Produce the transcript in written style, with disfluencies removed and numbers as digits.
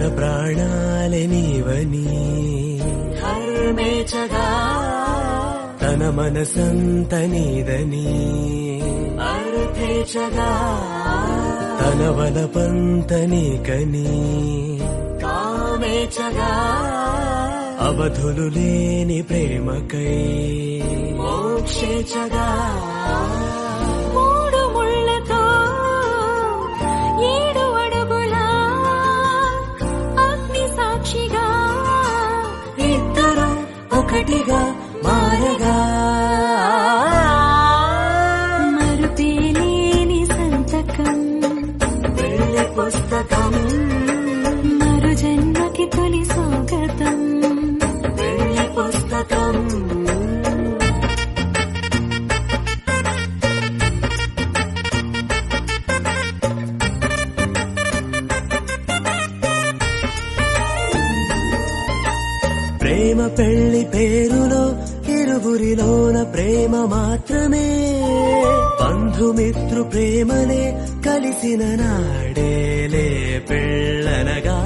తన ప్రాణాలే నీవని హర్మేచగా తన మనసంత నీదని అర్థేచగా తన వలపంత నీకని కామేచగా అవధులు లేని ప్రేమకై మోక్షేచగా మూడు ముళ్ళతో 7 అడుగుల అగ్ని సాక్షిగా ఇద్దరు ఒకటిగా మారగా మరుపేలేని సంతకం పెళ్లి పుస్తకం మరు జన్మకి తొలి స్వాగతం పెళ్లి పుస్తకం ప్రేమ పెళ్లి పేరులో ఇరువురిలోన ప్రేమ మాత్రమే బంధుమిత్రు ప్రేమలే కలిసిన నాడేలే పెళ్ళనగా